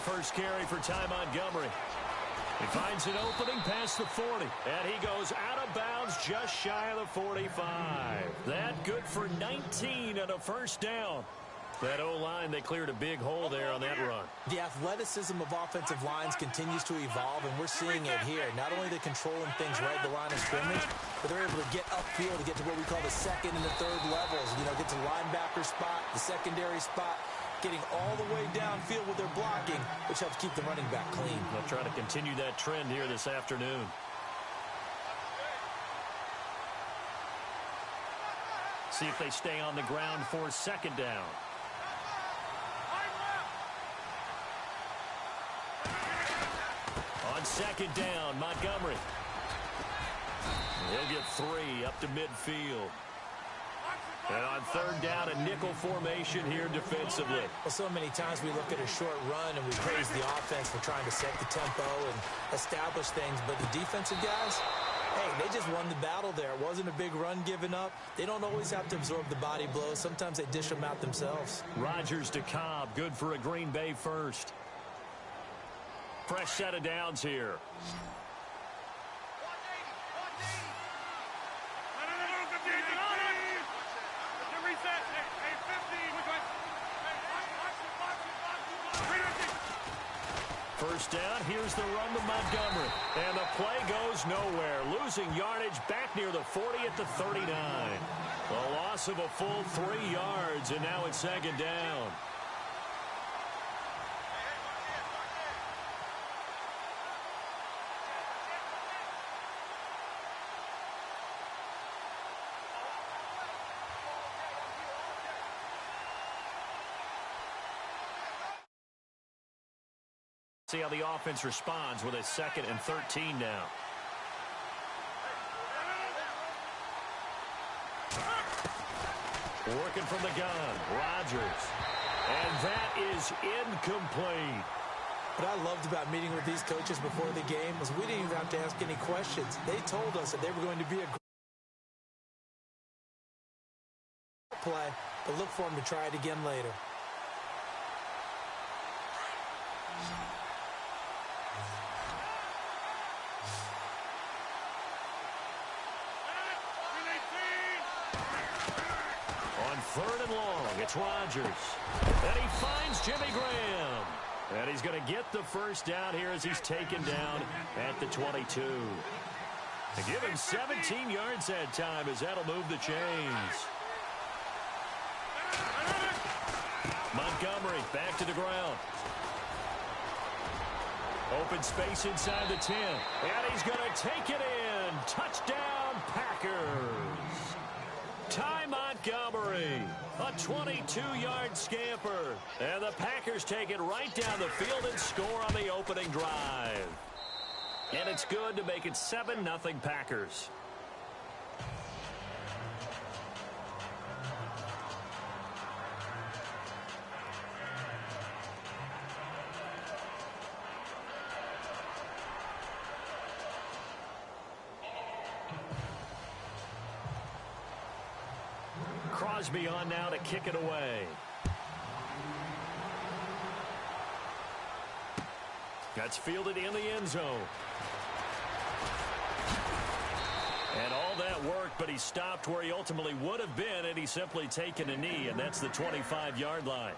first carry for Ty Montgomery. He finds an opening past the 40, and he goes out of bounds just shy of the 45. That good for 19 and a first down. That O-line, they cleared a big hole there on that run. The athleticism of offensive lines continues to evolve, and we're seeing it here. Not only are they controlling things right at the line of scrimmage, but they're able to get upfield to get to what we call the second and the third levels. You know, get to the linebacker spot, the secondary spot, getting all the way downfield with their blocking, which helps keep the running back clean. They'll try to continue that trend here this afternoon. See if they stay on the ground for second down. On second down, Montgomery. He'll get 3 up to midfield. And on third down, a nickel formation here defensively. Well, so many times we look at a short run and we praise the offense for trying to set the tempo and establish things. But the defensive guys, hey, they just won the battle there. It wasn't a big run given up. They don't always have to absorb the body blows. Sometimes they dish them out themselves. Rodgers to Cobb, good for a Green Bay first. Fresh set of downs here. First down, here's the run to Montgomery. And the play goes nowhere. Losing yardage back near the 40 at the 39. A loss of a full 3 yards, and now it's second down. See how the offense responds with a 2nd and 13 now. Working from the gun, Rodgers. And that is incomplete. What I loved about meeting with these coaches before the game was we didn't even have to ask any questions. They told us that they were going to be a play, but look for them to try it again later. Third and long, it's Rodgers. And he finds Jimmy Graham. And he's going to get the first down here as he's taken down at the 22. They give him 17 yards that time as that'll move the chains. Montgomery back to the ground. Open space inside the 10. And he's going to take it in. Touchdown, Packers. Ty Montgomery, a 22-yard scamper. And the Packers take it right down the field and score on the opening drive. And it's good to make it 7-0 Packers. Crosby on now to kick it away. That's fielded in the end zone. And all that worked, but he stopped where he ultimately would have been had he simply taken a knee, and that's the 25-yard line.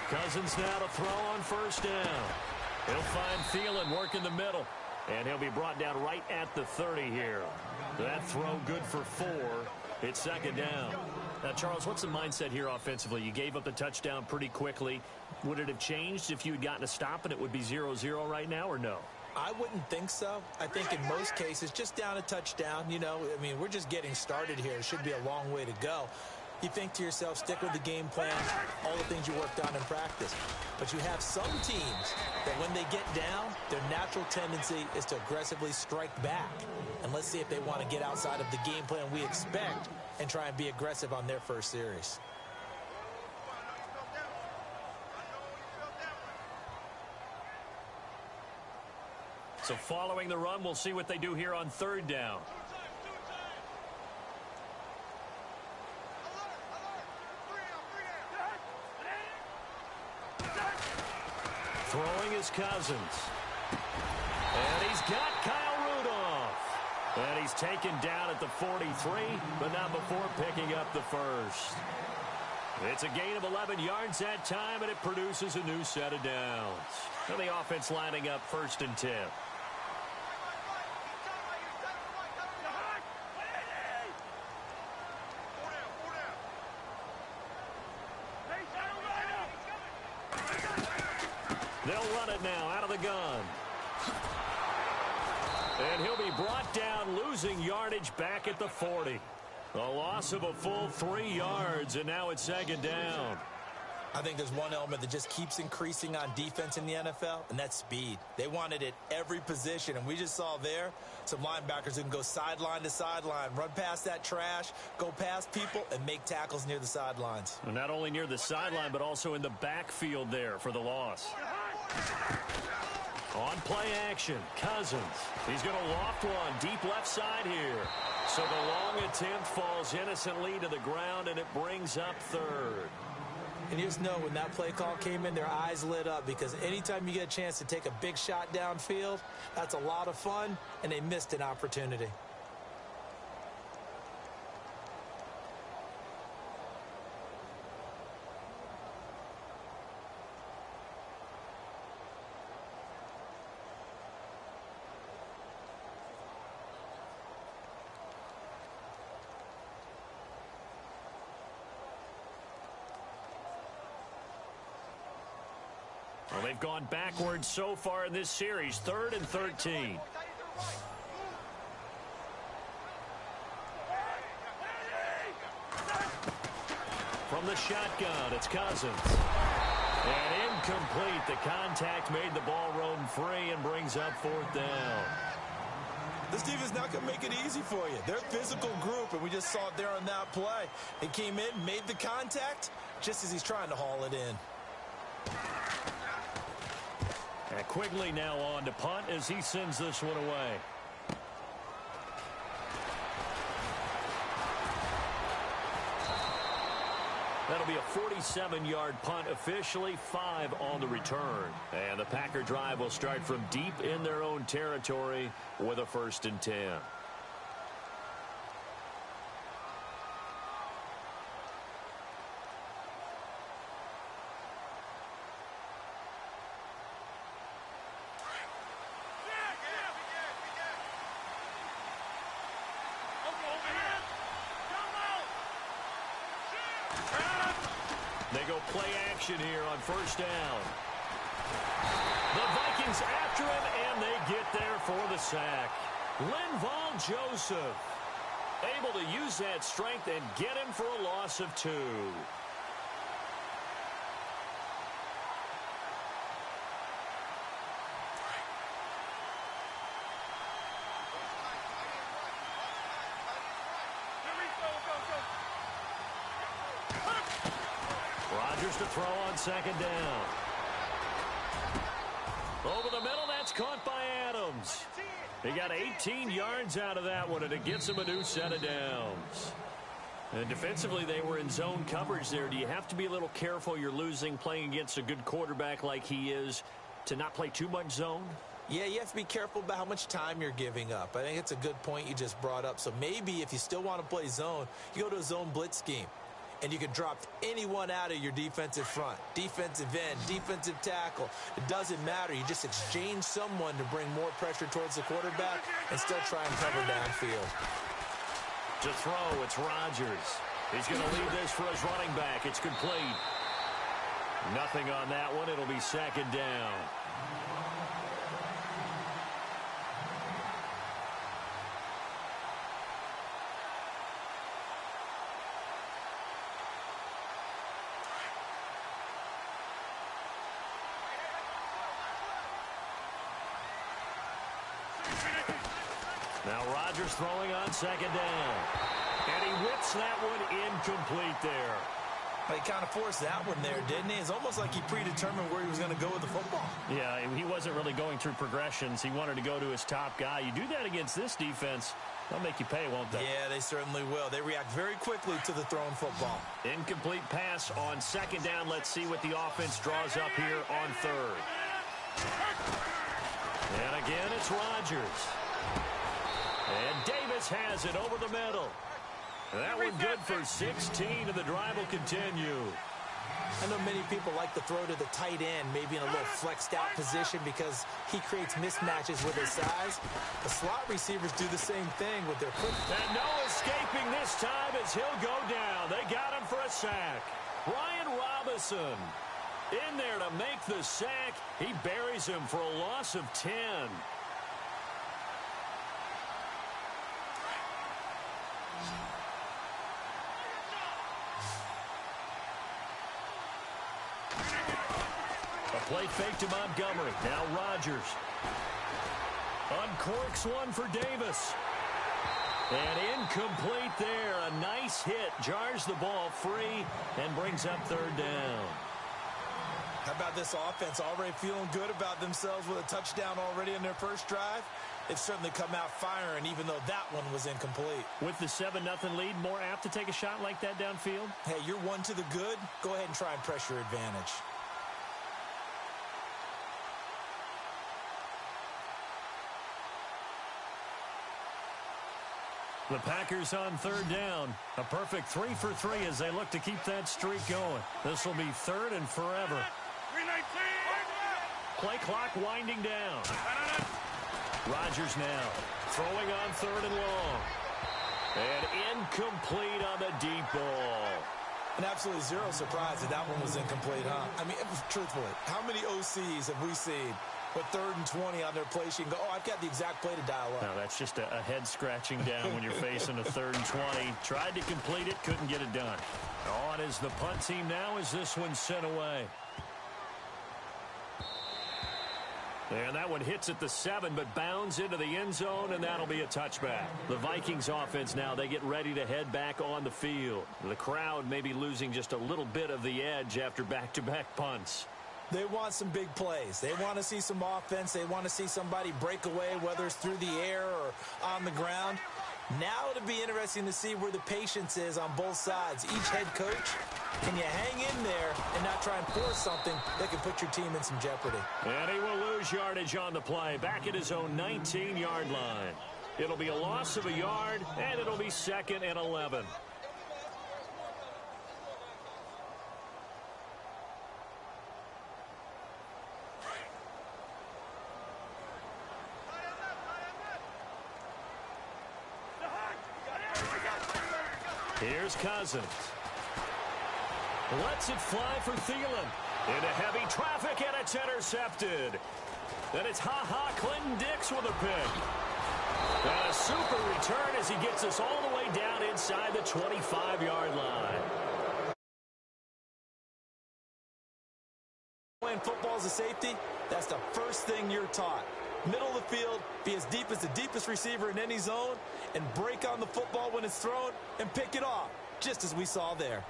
Cousins now to throw on first down. He'll find Thielen working the middle. And he'll be brought down right at the 30 here. That throw good for 4. It's second down. Now, Charles, what's the mindset here offensively? You gave up the touchdown pretty quickly. Would it have changed if you had gotten a stop and it would be 0-0 right now, or no? I wouldn't think so. I think in most cases, just down a touchdown, you know, I mean, we're just getting started here. It should be a long way to go. You think to yourself, stick with the game plan, all the things you worked on in practice. But you have some teams that when they get down, their natural tendency is to aggressively strike back. And let's see if they want to get outside of the game plan we expect and try and be aggressive on their first series. So following the run, we'll see what they do here on third down. Throwing is Cousins. And he's got Kyle Rudolph. And he's taken down at the 43, but not before picking up the first. It's a gain of 11 yards that time, and it produces a new set of downs. And the offense lining up 1st and 10. They'll run it now out of the gun. And he'll be brought down, losing yardage back at the 40. A loss of a full 3 yards, and now it's 2nd down. I think there's one element that just keeps increasing on defense in the NFL, and that's speed. They want it at every position, and we just saw there some linebackers who can go sideline to sideline, run past that trash, go past people, and make tackles near the sidelines. And not only near the sideline, but also in the backfield there for the loss. On play action, Cousins. He's going to loft one deep left side here. So the long attempt falls innocently to the ground, and it brings up 3rd. And you just know when that play call came in, their eyes lit up, because anytime you get a chance to take a big shot downfield, that's a lot of fun, and they missed an opportunity. Well, they've gone backwards so far in this series. 3rd and 13. From the shotgun, it's Cousins. And incomplete. The contact made the ball roam free and brings up 4th down. This team is not going to make it easy for you. They're a physical group, and we just saw it there on that play. He came in, made the contact, just as he's trying to haul it in. And Quigley now on to punt as he sends this one away. That'll be a 47-yard punt, officially 5 on the return. And the Packer drive will start from deep in their own territory with a 1st and 10. They go play action here on 1st down. The Vikings after him, and they get there for the sack. Linval Joseph able to use that strength and get him for a loss of 2. Rodgers to throw on 2nd down. Over the middle, that's caught by Adams. He got 18 yards out of that one, and it gets him a new set of downs. And defensively, they were in zone coverage there. Do you have to be a little careful? You're losing playing against a good quarterback like he is to not play too much zone? Yeah, you have to be careful about how much time you're giving up. I think it's a good point you just brought up. So maybe if you still want to play zone, you go to a zone blitz scheme. And you can drop anyone out of your defensive front, defensive end, defensive tackle. It doesn't matter. You just exchange someone to bring more pressure towards the quarterback and still try and cover downfield. To throw, it's Rodgers. He's going to leave this for his running back. It's complete. Nothing on that one. It'll be 2nd down. Now Rodgers throwing on 2nd down. And he whips that one incomplete there. He kind of forced that one there, didn't he? It's almost like he predetermined where he was going to go with the football. Yeah, he wasn't really going through progressions. He wanted to go to his top guy. You do that against this defense, they'll make you pay, won't they? Yeah, they certainly will. They react very quickly to the thrown football. Incomplete pass on second down. Let's see what the offense draws up here on third. And again, it's Rodgers. And Davis has it over the middle. That one good for 16, and the drive will continue. I know many people like to throw to the tight end, maybe in a little flexed out position because he creates mismatches with his size. The slot receivers do the same thing with their quick. And no escaping this time as he'll go down. They got him for a sack. Brian Robinson in there to make the sack. He buries him for a loss of 10. Play fake to Montgomery. Now Rodgers. Uncorks one for Davis. And incomplete there. A nice hit. Jars the ball free and brings up third down. How about this offense already feeling good about themselves with a touchdown already in their first drive? They've certainly come out firing, even though that one was incomplete. With the 7-0 lead, more apt to take a shot like that downfield? Hey, you're one to the good. Go ahead and try and press your advantage. The Packers on third down. A perfect 3 for 3 as they look to keep that streak going. This will be third and forever. Play clock winding down. Rodgers now throwing on third and long. And incomplete on the deep ball. And absolutely zero surprise that one was incomplete, huh? I mean, truthfully, how many OCs have we seen with 3rd and 20 on their play sheet and go, oh, I've got the exact play to dial up? No, that's just a head scratching down when you're facing a 3rd and 20. Tried to complete it, couldn't get it done. On is the punt team now as this one's sent away. And that one hits at the 7, but bounds into the end zone, and that'll be a touchback. The Vikings offense now, they get ready to head back on the field. The crowd may be losing just a little bit of the edge after back-to-back punts. They want some big plays. They want to see some offense. They want to see somebody break away, whether it's through the air or on the ground. Now it'll be interesting to see where the patience is on both sides. Each head coach, can you hang in there and not try and force something that can put your team in some jeopardy? And he will lose yardage on the play, back at his own 19-yard line. It'll be a loss of a yard, and it'll be 2nd and 11. Here's Cousins. Lets it fly for Thielen. Into heavy traffic, and it's intercepted. Then it's Clinton Dix with a pick. And a super return as he gets us all the way down inside the 25-yard line. Playing football as a safety, that's the first thing you're taught. Middle of the field, be as deep as the deepest receiver in any zone, and break on the football when it's thrown and pick it off, just as we saw there.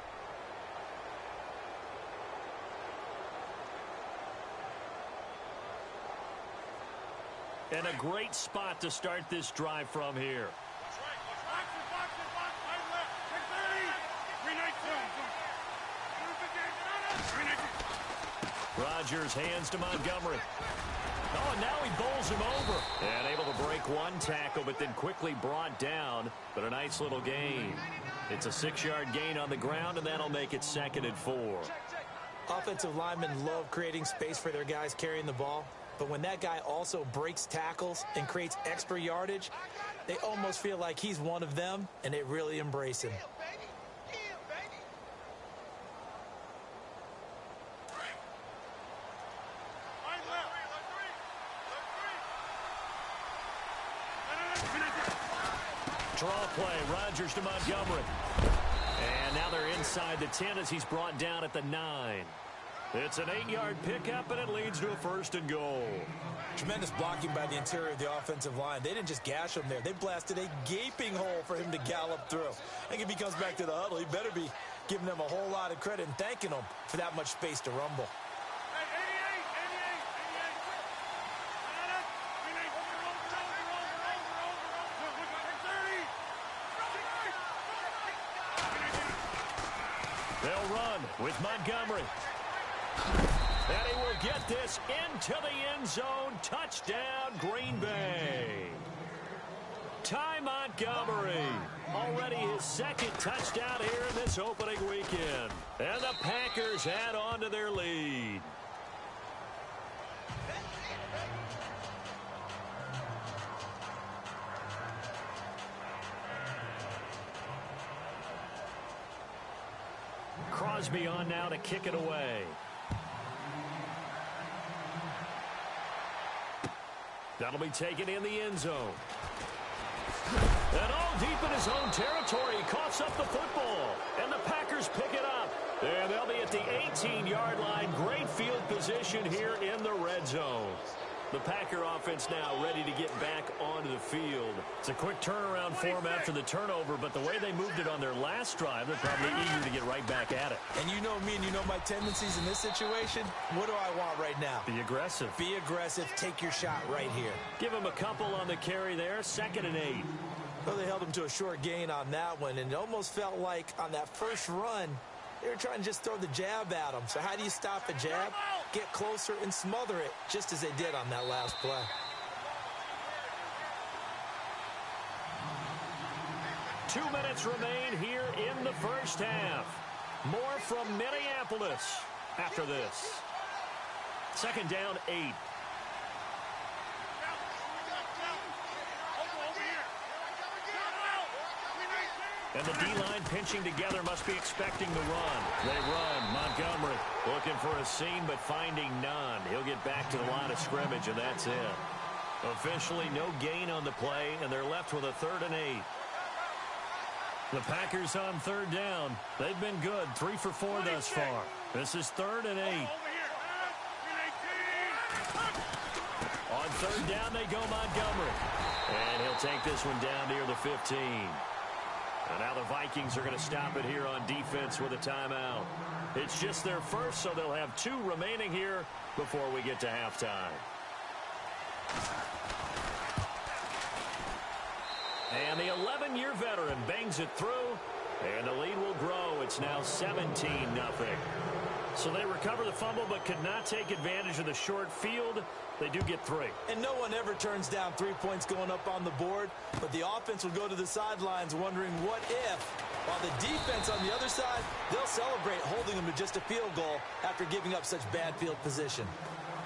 And a great spot to start this drive from here. Rodgers hands to Montgomery. Oh, and now he bowls him over. And able to break one tackle, but then quickly brought down. But a nice little gain. It's a 6-yard gain on the ground, and that'll make it 2nd and 4. Offensive linemen love creating space for their guys carrying the ball. But when that guy also breaks tackles and creates extra yardage, they almost feel like he's one of them, and they really embrace him. Draw play, Rodgers to Montgomery. And now they're inside the 10 as he's brought down at the 9. It's an 8-yard pickup, and it leads to a 1st and goal. Tremendous blocking by the interior of the offensive line. They didn't just gash him there. They blasted a gaping hole for him to gallop through. I think if he comes back to the huddle, he better be giving them a whole lot of credit and thanking them for that much space to rumble. They'll run with Montgomery. And he will get this into the end zone. Touchdown, Green Bay. Ty Montgomery, already his second touchdown here in this opening weekend. And the Packers add on to their lead. Crosby on now to kick it away. That'll be taken in the end zone. And all deep in his own territory, he coughs up the football. And the Packers pick it up. And they'll be at the 18-yard line. Great field position here in the red zone. The Packer offense now ready to get back onto the field. It's a quick turnaround for them after the turnover, but the way they moved it on their last drive, they're probably eager to get right back at it. And you know me and you know my tendencies in this situation. What do I want right now? Be aggressive. Be aggressive. Take your shot right here. Give him a couple on the carry there. 2nd and 8. Well, they held him to a short gain on that one, and it almost felt like on that first run, they were trying to just throw the jab at him. So how do you stop a jab? Get closer and smother it, just as they did on that last play. Two minutes remain here in the first half. More from Minneapolis after this. 2nd down, 8. And the D-line pinching together must be expecting the run. They run. Montgomery looking for a seam but finding none. He'll get back to the line of scrimmage, and that's it. Officially no gain on the play, and they're left with a 3rd and 8. The Packers on 3rd down. They've been good. 3 for 4 thus far. This is 3rd and 8. On 3rd down, they go Montgomery. And he'll take this one down near the 15. And now the Vikings are going to stop it here on defense with a timeout. It's just their first, so they'll have 2 remaining here before we get to halftime. And the 11-year veteran bangs it through, and the lead will grow. It's now 17-0. So they recover the fumble but could not take advantage of the short field. They do get 3. And no one ever turns down 3 points going up on the board, but the offense will go to the sidelines wondering what if. While the defense on the other side, they'll celebrate holding them to just a field goal after giving up such bad field position.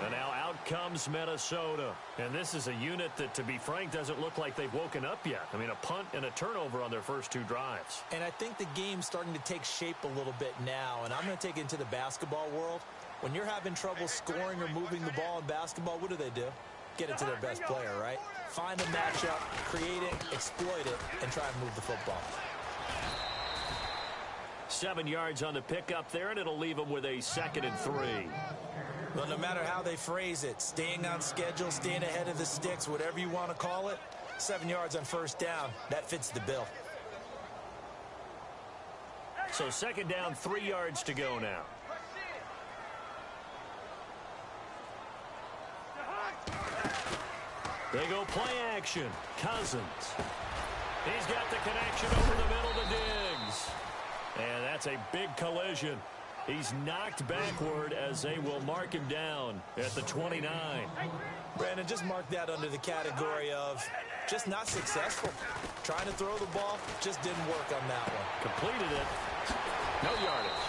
And now out comes Minnesota. And this is a unit that, to be frank, doesn't look like they've woken up yet. I mean, a punt and a turnover on their first 2 drives. And I think the game's starting to take shape a little bit now. And I'm going to take it into the basketball world. When you're having trouble scoring or moving the ball in basketball, what do? Get it to their best player, right? Find a matchup, create it, exploit it, and try and move the football. 7 yards on the pickup there, and it'll leave them with a 2nd and 3. Well, no matter how they phrase it, staying on schedule, staying ahead of the sticks, whatever you want to call it, 7 yards on 1st down, that fits the bill. So 2nd down, 3 yards to go now. They go play action. Cousins. He's got the connection over the middle to Diggs. And that's a big collision. He's knocked backward as they will mark him down at the 29. Brandon, just mark that under the category of just not successful. Trying to throw the ball, just didn't work on that one. Completed it. No yardage.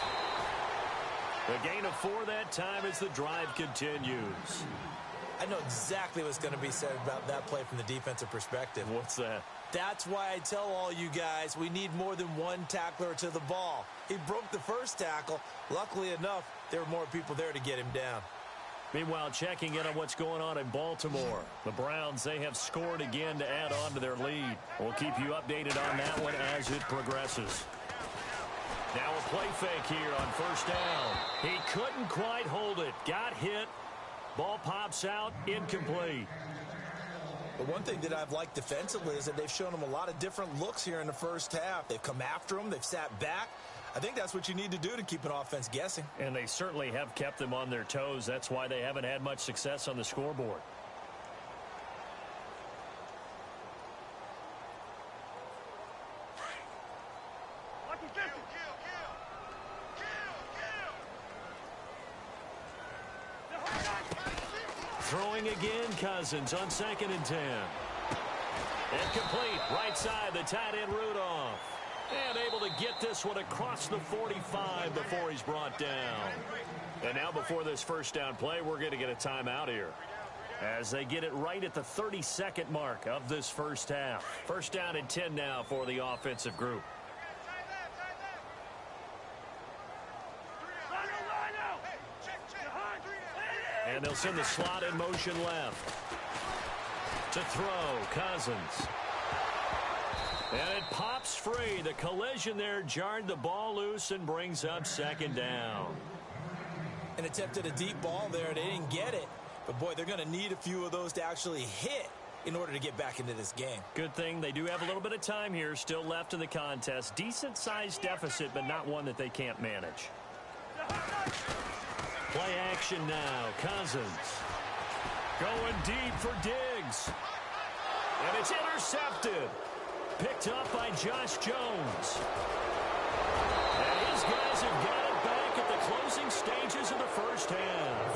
A gain of 4 that time as the drive continues. I know exactly what's going to be said about that play from the defensive perspective. What's that? That's why I tell all you guys we need more than one tackler to the ball. He broke the first tackle. Luckily enough, there were more people there to get him down. Meanwhile, checking in on what's going on in Baltimore. The Browns, they have scored again to add on to their lead. We'll keep you updated on that one as it progresses. Now a play fake here on 1st down. He couldn't quite hold it. Got hit. Ball pops out, incomplete. The one thing that I've liked defensively is that they've shown him a lot of different looks here in the first half. They've come after him. They've sat back. I think that's what you need to do to keep an offense guessing. And they certainly have kept them on their toes. That's why they haven't had much success on the scoreboard. Throwing again, Cousins on 2nd and 10. Incomplete, right side, the tight end Rudolph. And able to get this one across the 45 before he's brought down. And now before this first down play, we're going to get a timeout here, as they get it right at the 32nd mark of this first half. First down and 10 now for the offensive group. And they'll send the slot in motion left. To throw, Cousins. And it pops free. The collision there jarred the ball loose and brings up 2nd down. An attempt at a deep ball there. They didn't get it. But, boy, they're going to need a few of those to actually hit in order to get back into this game. Good thing they do have a little bit of time here still left in the contest. Decent-sized deficit, but not one that they can't manage. Play action now. Cousins going deep for Diggs. And it's intercepted. Picked up by Josh Jones. And his guys have got it back at the closing stages of the first half.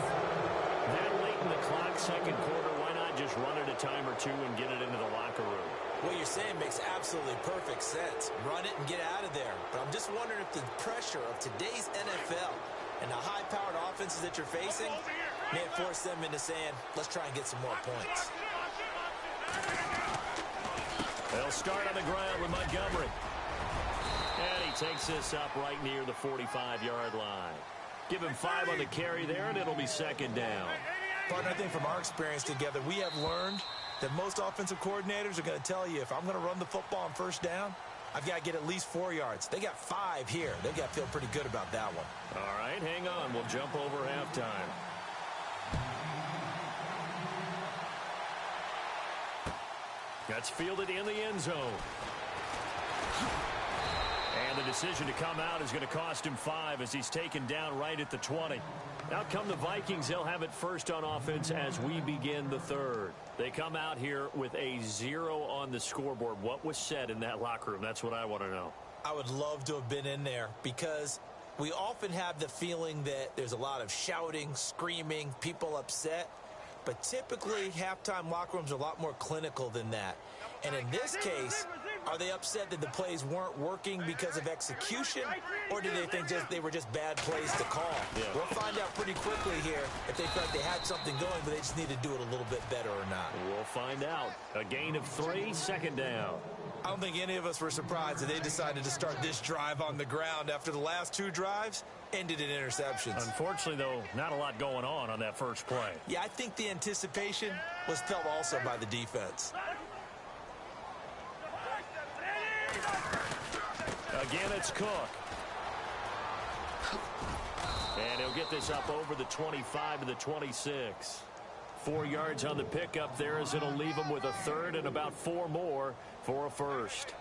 That late in the clock, second quarter, why not just run it a time or two and get it into the locker room? What you're saying makes absolutely perfect sense. Run it and get out of there. But I'm just wondering if the pressure of today's NFL and the high-powered offenses that you're facing may have forced them into saying, let's try and get some more points. They'll start on the ground with Montgomery. And he takes this up right near the 45-yard line. Give him 5 on the carry there, and it'll be 2nd down. Partner, I think from our experience together, we have learned that most offensive coordinators are going to tell you, if I'm going to run the football on first down, I've got to get at least 4 yards. They got 5 here. They've got to feel pretty good about that one. All right, hang on. We'll jump over halftime. That's fielded in the end zone. And the decision to come out is going to cost him 5 as he's taken down right at the 20. Out come the Vikings. They'll have it first on offense as we begin the third. They come out here with a 0 on the scoreboard. What was said in that locker room? That's what I want to know. I would love to have been in there because we often have the feeling that there's a lot of shouting, screaming, people upset. But typically, halftime locker rooms are a lot more clinical than that. And in this case, are they upset that the plays weren't working because of execution? Or do they think they were just bad plays to call? Yeah. We'll find out pretty quickly here if they felt they had something going, but they just need to do it a little bit better or not. We'll find out. A gain of 3, 2nd down. I don't think any of us were surprised that they decided to start this drive on the ground after the last 2 drives ended in interceptions. Unfortunately, though, not a lot going on that first play. Yeah, I think the anticipation was felt also by the defense. Again, it's Cook. And he'll get this up over the 25 to the 26. 4 yards on the pickup there as it'll leave him with a 3rd and about 4 more for a first.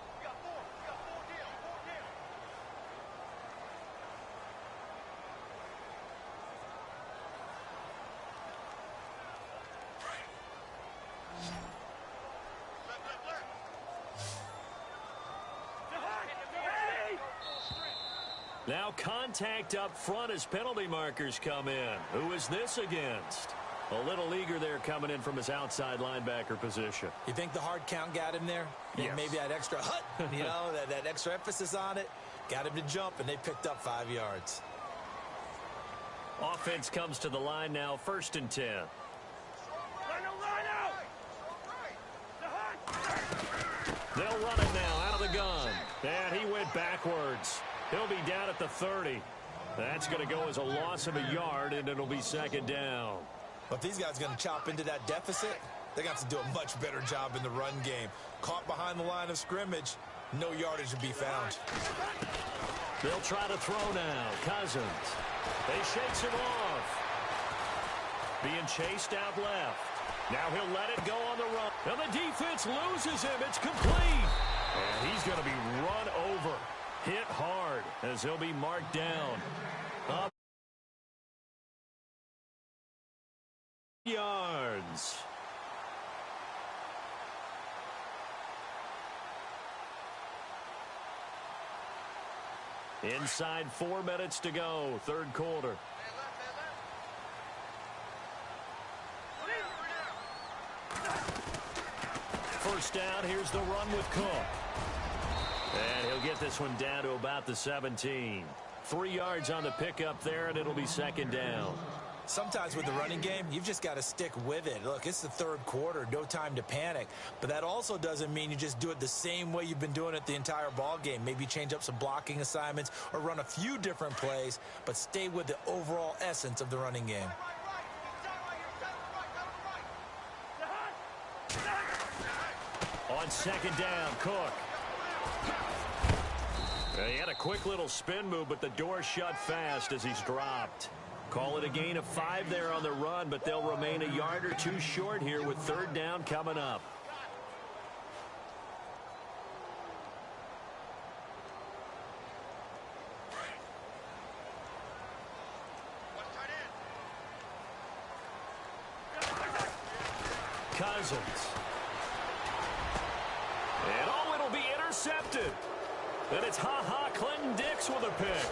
Now contact up front as penalty markers come in. Who is this against? A little eager there coming in from his outside linebacker position. You think the hard count got him there? Yes. Maybe that extra hut, that extra emphasis on it, got him to jump, and they picked up 5 yards. Offense comes to the line now, 1st and 10. They'll run it now out of the gun. And he went backwards. He'll be down at the 30. That's going to go as a loss of a yard, and it'll be 2nd down. But if these guys are going to chop into that deficit, they're going to have to do a much better job in the run game. Caught behind the line of scrimmage, no yardage to be found. They'll try to throw now. Cousins. They shakes him off. Being chased out left. Now he'll let it go on the run. And the defense loses him. It's complete. And he's going to be run over. Hit hard as he'll be marked down. Up yards. Inside 4 minutes to go, third quarter. First down, here's the run with Cook. And he'll get this one down to about the 17. 3 yards on the pickup there, and it'll be second down. Sometimes with the running game, you've just got to stick with it. Look, it's the third quarter, no time to panic. But that also doesn't mean you just do it the same way you've been doing it the entire ball game. Maybe change up some blocking assignments or run a few different plays, but stay with the overall essence of the running game. On second down, Cook. He had a quick little spin move, but the door shut fast as he's dropped. Call it a gain of 5 there on the run, but they'll remain a yard or 2 short here with third down coming up. Cousins. And oh, it'll be intercepted. And it's Clinton Dix with a pick.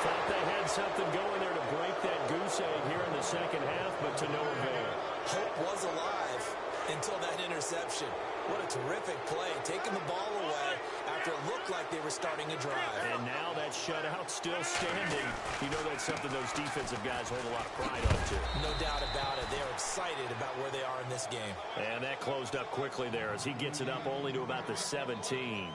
Thought they had something going there to break that goose egg here in the second half, but to no avail. Hope was alive until that interception. What a terrific play, taking the ball away after it looked like they were starting a drive. And now that shutout still standing. You know that's something those defensive guys hold a lot of pride on, too. No doubt about it. They're excited about where they are in this game. And that closed up quickly there as he gets it up only to about the 17.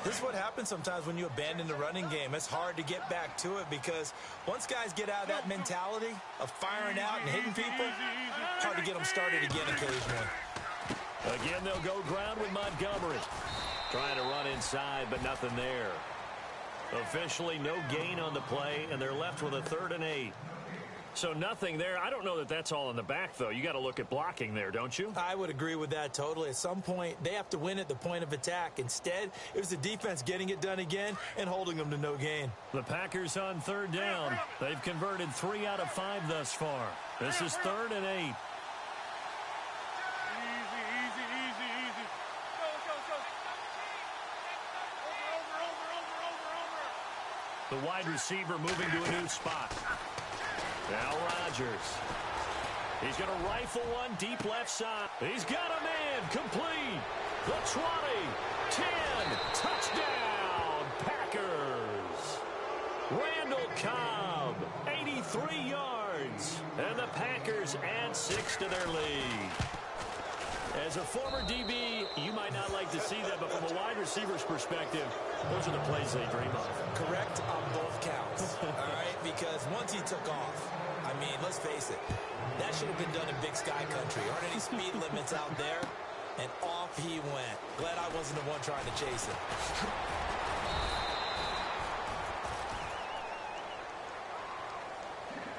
This is what happens sometimes when you abandon the running game. It's hard to get back to it because once guys get out of that mentality of firing out and hitting people, it's hard to get them started again occasionally. Again, they'll go ground with Montgomery. Trying to run inside, but nothing there. Officially, no gain on the play, and they're left with a 3rd and 8. So nothing there. I don't know that that's all in the back, though. You got to look at blocking there, don't you? I would agree with that totally. At some point, they have to win at the point of attack. Instead, it was the defense getting it done again and holding them to no gain. The Packers on 3rd down. They've converted 3 out of 5 thus far. This is 3rd and 8. The wide receiver moving to a new spot. Now Rodgers. He's going to rifle one deep left side. He's got a man complete. The 20, 10, touchdown, Packers. Randall Cobb, 83 yards. And the Packers add 6 to their lead. As a former DB, you might not like to see that, but from a wide receiver's perspective, those are the plays they dream of. Correct on both counts, all right? Because once he took off, I mean, let's face it, that should have been done in Big Sky Country. Aren't any speed limits out there? And off he went. Glad I wasn't the one trying to chase him.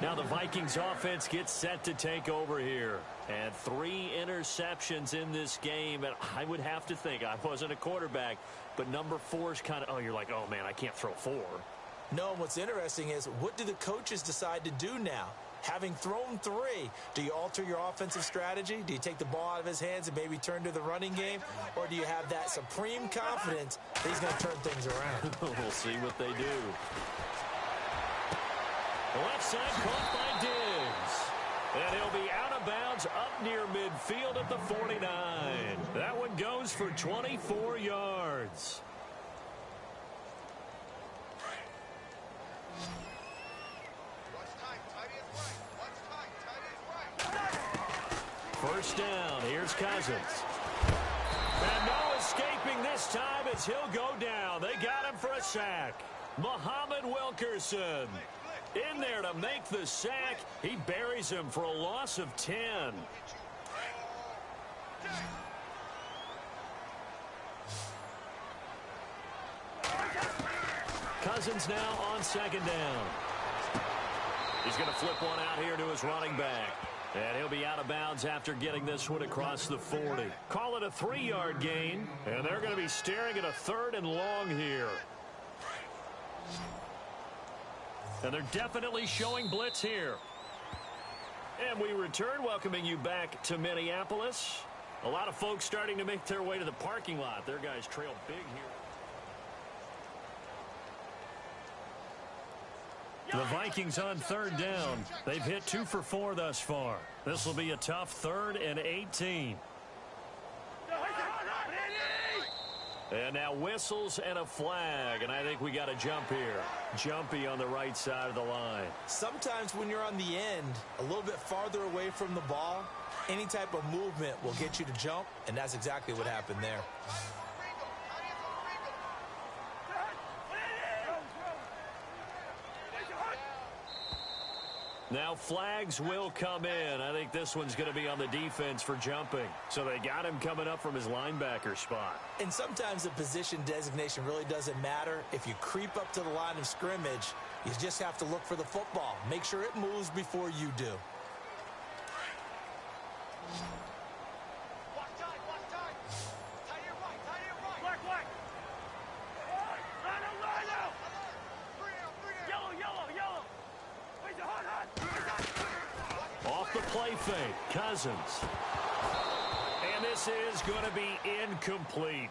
Now the Vikings offense gets set to take over here. And 3 interceptions in this game. And I would have to think, I wasn't a quarterback, but number 4 is kind of, oh, you're like, oh, man, I can't throw 4. No, what's interesting is, what do the coaches decide to do now? Having thrown 3, do you alter your offensive strategy? Do you take the ball out of his hands and maybe turn to the running game? Or do you have that supreme confidence that he's going to turn things around? We'll see what they do. The left side caught by Diggs. And he'll be out of bounds up near midfield at the 49. That one goes for 24 yards. First down, here's Cousins. And no escaping this time as he'll go down. They got him for a sack. Muhammad Wilkerson in there to make the sack. He buries him for a loss of 10. Cousins now on second down. He's going to flip one out here to his running back. And he'll be out of bounds after getting this one across the 40. Call it a 3-yard gain, and they're going to be staring at a 3rd and long here. And they're definitely showing blitz here. And we return, welcoming you back to Minneapolis. A lot of folks starting to make their way to the parking lot. Their guys trail big here. The Vikings on 3rd down. They've hit 2 for 4 thus far. This will be a tough 3rd and 18. And now whistles and a flag, and I think we got a jump here. Jumpy on the right side of the line. Sometimes when you're on the end, a little bit farther away from the ball, any type of movement will get you to jump, and that's exactly what happened there. Now flags will come in. I think this one's going to be on the defense for jumping. So they got him coming up from his linebacker spot. And sometimes the position designation really doesn't matter. If you creep up to the line of scrimmage, you just have to look for the football. Make sure it moves before you do. Off the play fake, Cousins. And this is going to be incomplete.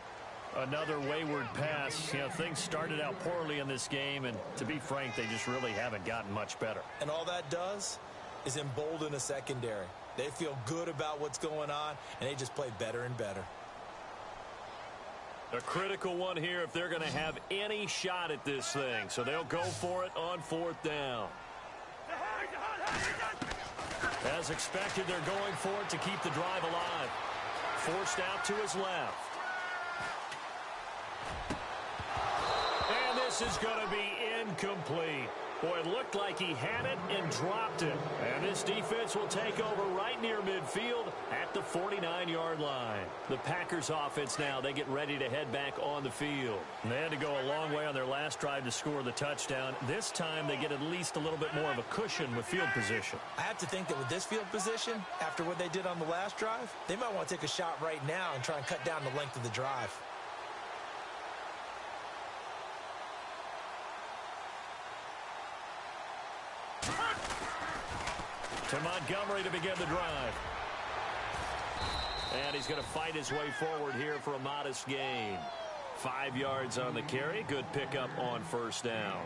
Another wayward pass. You know, things started out poorly in this game, and to be frank, they just really haven't gotten much better. And all that does is embolden a secondary. They feel good about what's going on, and they just play better and better. A critical one here if they're going to have any shot at this thing. So they'll go for it on 4th down. As expected, they're going for it to keep the drive alive. Forced out to his left. And this is going to be incomplete. Boy, it looked like he had it and dropped it. And this defense will take over right near midfield at the 49-yard line. The Packers offense now, they get ready to head back on the field. And they had to go a long way on their last drive to score the touchdown. This time they get at least a little bit more of a cushion with field position. I have to think that with this field position, after what they did on the last drive, they might want to take a shot right now and try and cut down the length of the drive. To Montgomery to begin the drive. And he's going to fight his way forward here for a modest gain. 5 yards on the carry. Good pickup on 1st down.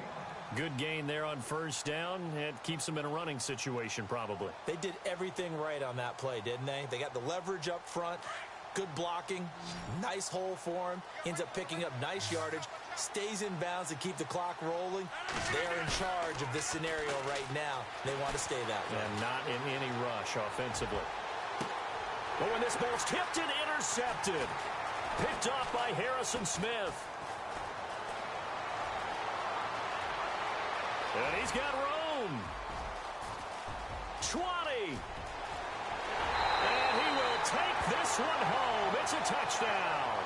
Good gain there on 1st down. It keeps them in a running situation probably. They did everything right on that play, didn't they? They got the leverage up front. Good blocking. Nice hole for him. Ends up picking up nice yardage. Stays in bounds to keep the clock rolling. They are in charge of this scenario right now. They want to stay that way. And not in any rush offensively. But when this ball's tipped and intercepted. Picked off by Harrison Smith. And he's got room. 20. And he will take this one home. It's a touchdown.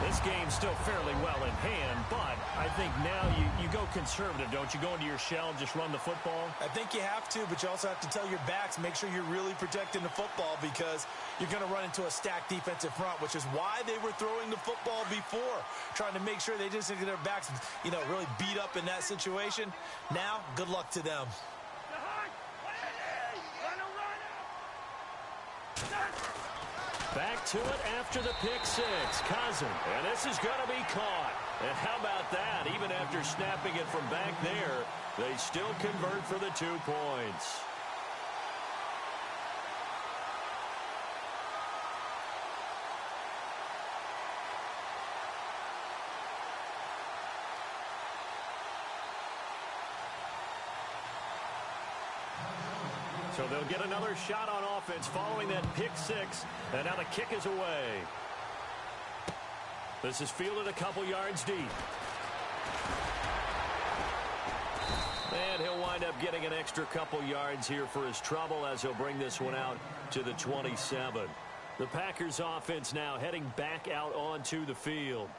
This game's still fairly well in hand, but I think now you go conservative, don't you? Go into your shell and just run the football? I think you have to, but you also have to tell your backs, make sure you're really protecting the football because you're going to run into a stacked defensive front, which is why they were throwing the football before, trying to make sure they didn't get their backs, really beat up in that situation. Now, good luck to them. Back to it after the pick six. Cousins. And this is going to be caught. And how about that? Even after snapping it from back there, they still convert for the 2 points. So they'll get another shot on offense following that pick six. And now the kick is away. This is fielded a couple yards deep. And he'll wind up getting an extra couple yards here for his trouble as he'll bring this one out to the 27. The Packers offense now heading back out onto the field.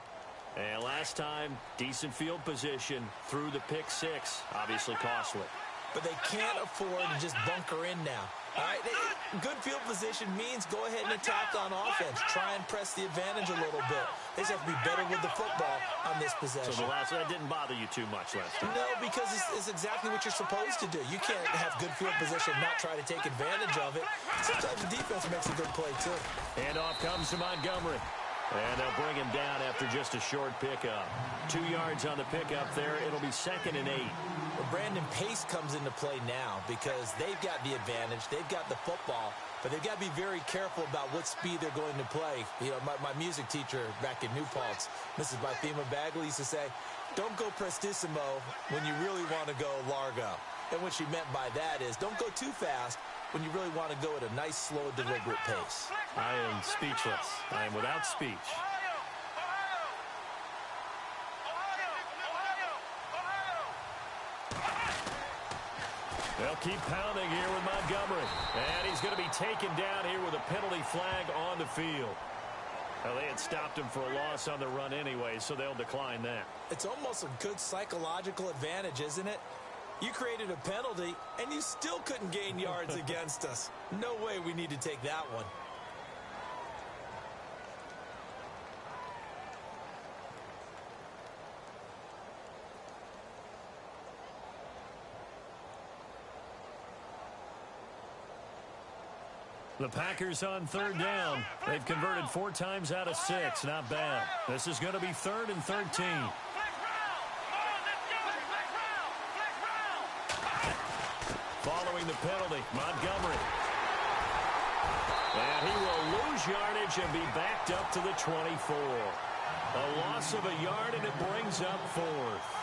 And last time, decent field position through the pick six. Obviously costly. but they can't afford to just bunker in now. All right, good field position means go ahead and attack on offense. Try and press the advantage a little bit. They just have to be better with the football on this possession. So the last one didn't bother you too much, Lester? No, because it's exactly what you're supposed to do. You can't have good field position and not try to take advantage of it. Sometimes the defense makes a good play, too. And off comes to Montgomery. And they'll bring him down after just a short pickup. 2 yards on the pickup there. It'll be 2nd and 8. Well, Brandon, pace comes into play now because they've got the advantage. They've got the football, but they've got to be very careful about what speed they're going to play. You know, my music teacher back in New Paltz, Mrs. Bythema Bagley, used to say, don't go prestissimo when you really want to go largo. And what she meant by that is don't go too fast when you really want to go at a nice, slow, deliberate pace. I am speechless. I am without speech. They'll keep pounding here with Montgomery. And he's going to be taken down here with a penalty flag on the field. Well, they had stopped him for a loss on the run anyway, so they'll decline that. It's almost a good psychological advantage, isn't it? You created a penalty, and you still couldn't gain yards against us. No way we need to take that one. The Packers on 3rd down. They've converted 4 times out of 6. Not bad. This is going to be 3rd and 13. Following the penalty, Montgomery. And he will lose yardage and be backed up to the 24. A loss of a yard, and it brings up 4th.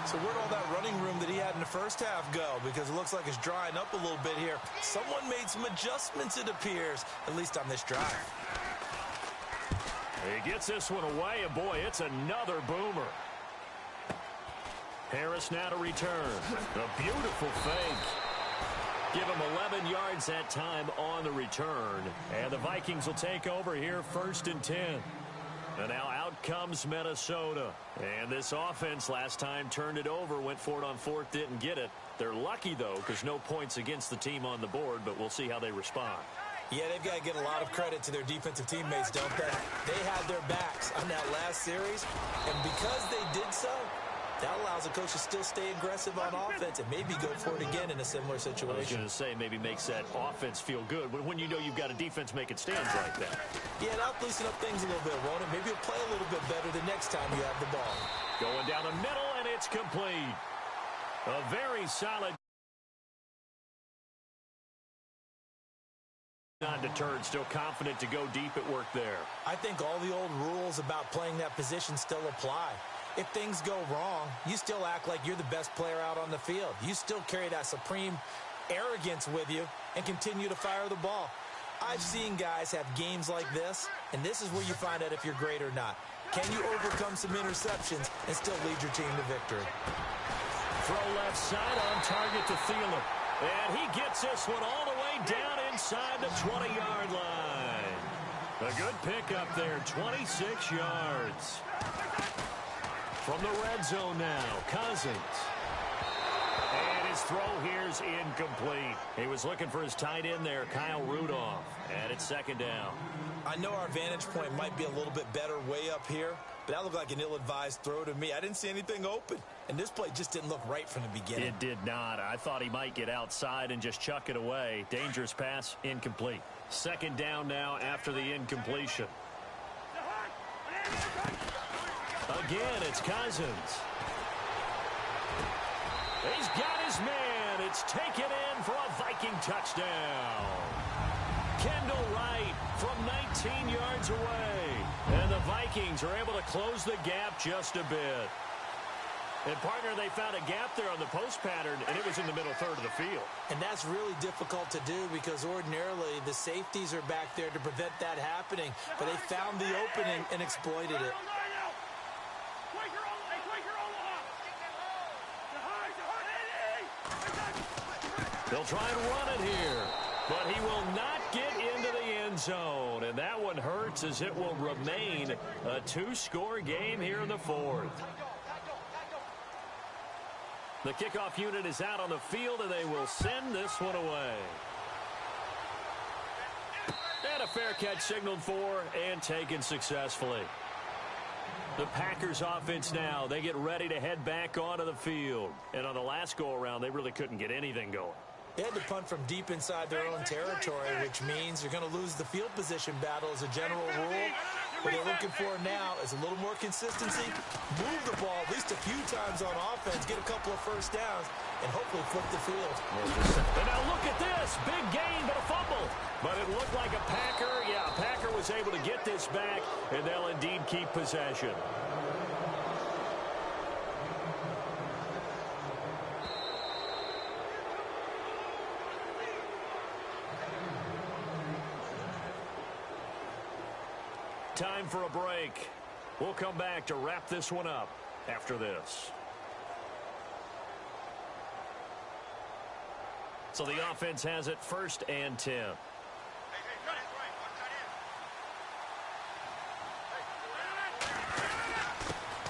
So where'd all that running room that he had in the first half go? Because it looks like it's drying up a little bit here. Someone made some adjustments, it appears, at least on this drive. He gets this one away, and boy, it's another boomer. Harris now to return. A beautiful fake. Give him 11 yards that time on the return. And the Vikings will take over here 1st and 10. And now out comes Minnesota. And this offense last time turned it over, went for it on 4th, didn't get it. They're lucky, though, because no points against the team on the board, but we'll see how they respond. Yeah, they've got to get a lot of credit to their defensive teammates, don't they? They had their backs on that last series, and because they did so, that allows the coach to still stay aggressive on offense and maybe go for it again in a similar situation. I was going to say maybe makes that offense feel good, but when you know you've got a defense making stands like that. Yeah, that'll loosen up things a little bit, won't it? Maybe you'll play a little bit better the next time you have the ball. Going down the middle, and it's complete. A very solid. Not deterred, still confident to go deep at work there. I think all the old rules about playing that position still apply. If things go wrong, you still act like you're the best player out on the field. You still carry that supreme arrogance with you and continue to fire the ball. I've seen guys have games like this, and this is where you find out if you're great or not. Can you overcome some interceptions and still lead your team to victory? Throw left side on target to Thielen. And he gets this one all the way down inside the 20-yard line. A good pickup there, 26 yards. From the red zone now, Cousins. And his throw here's incomplete. He was looking for his tight end there, Kyle Rudolph. And it's 2nd down. I know our vantage point might be a little bit better way up here, but that looked like an ill-advised throw to me. I didn't see anything open, and this play just didn't look right from the beginning. It did not. I thought he might get outside and just chuck it away. Dangerous pass, incomplete. 2nd down now after the incompletion. Again, it's Cousins. He's got his man. It's taken in for a Viking touchdown. Kendall Wright from 19 yards away. And the Vikings are able to close the gap just a bit. And, partner, they found a gap there on the post pattern, and it was in the middle third of the field. And that's really difficult to do because ordinarily the safeties are back there to prevent that happening. But they found the opening and exploited it. They'll try and run it here, but he will not get into the end zone. And that one hurts as it will remain a 2-score game here in the 4th. The kickoff unit is out on the field, and they will send this one away. And a fair catch signaled for and taken successfully. The Packers offense now, they get ready to head back onto the field. And on the last go-around, they really couldn't get anything going. They had to punt from deep inside their own territory, which means you're going to lose the field position battle as a general rule. What they're looking for now is a little more consistency, move the ball at least a few times on offense, get a couple of first downs, and hopefully flip the field. And now look at this. Big gain, but a fumble. But it looked like a Packer. Yeah, a Packer was able to get this back, and they'll indeed keep possession. Time for a break. We'll come back to wrap this one up after this. So the offense has it 1st and 10.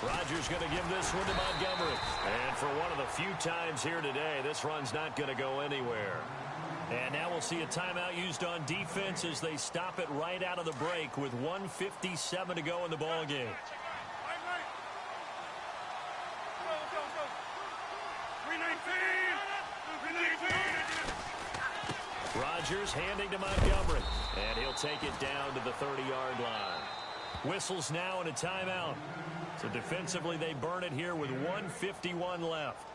Rodgers going to give this one to Montgomery. And for one of the few times here today, this run's not going to go anywhere. And now we'll see a timeout used on defense as they stop it right out of the break with 1:57 to go in the ball game. Rodgers handing to Montgomery. And he'll take it down to the 30-yard line. Whistles now and a timeout. So defensively, they burn it here with 1:51 left.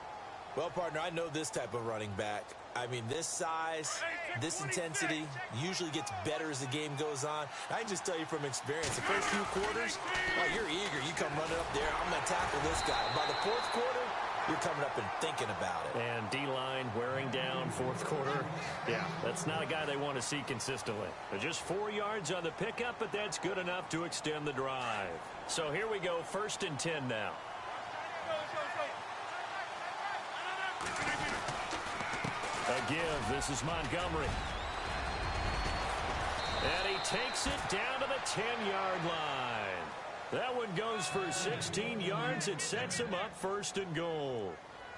Well, partner, I know this type of running back. I mean, this size, this intensity usually gets better as the game goes on. I can just tell you from experience, the first few quarters, oh, you're eager. You come running up there, I'm going to tackle this guy. By the 4th quarter, you're coming up and thinking about it. And D-line wearing down 4th quarter. Yeah, that's not a guy they want to see consistently. They're just 4 yards on the pickup, but that's good enough to extend the drive. So here we go, 1st and 10 now. A give. This is Montgomery. And he takes it down to the 10-yard line. That one goes for 16 yards. It sets him up 1st and goal.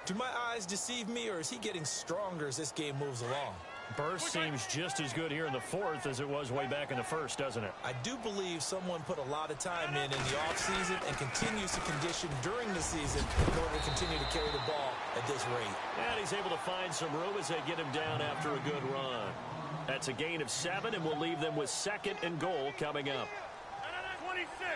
Do my eyes deceive me, or is he getting stronger as this game moves along? Burst seems just as good here in the 4th as it was way back in the 1st, doesn't it? I do believe someone put a lot of time in the offseason and continues to condition during the season in order to continue to carry the ball at this rate. And he's able to find some room as they get him down after a good run. That's a gain of 7, and we'll leave them with 2nd and goal coming up. 26.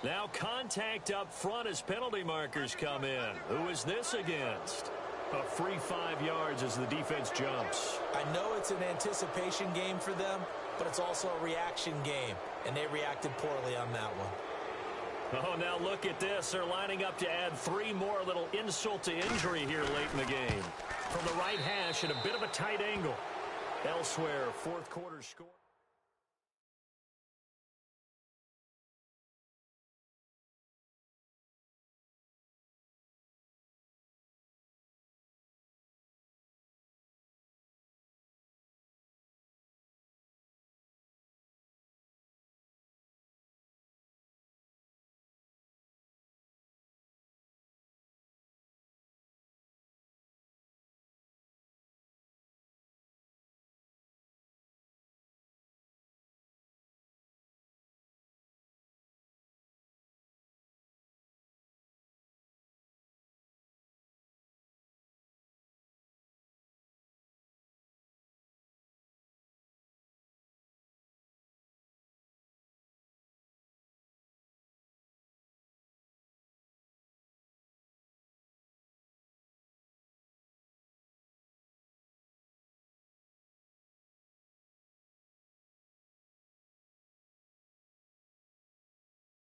Now contact up front as penalty markers come in. Who is this against? A free 5 yards as the defense jumps. I know it's an anticipation game for them, but it's also a reaction game, and they reacted poorly on that one. Oh, now look at this. They're lining up to add 3 more, a little insult to injury here late in the game. From the right hash at a bit of a tight angle. Elsewhere, 4th quarter score.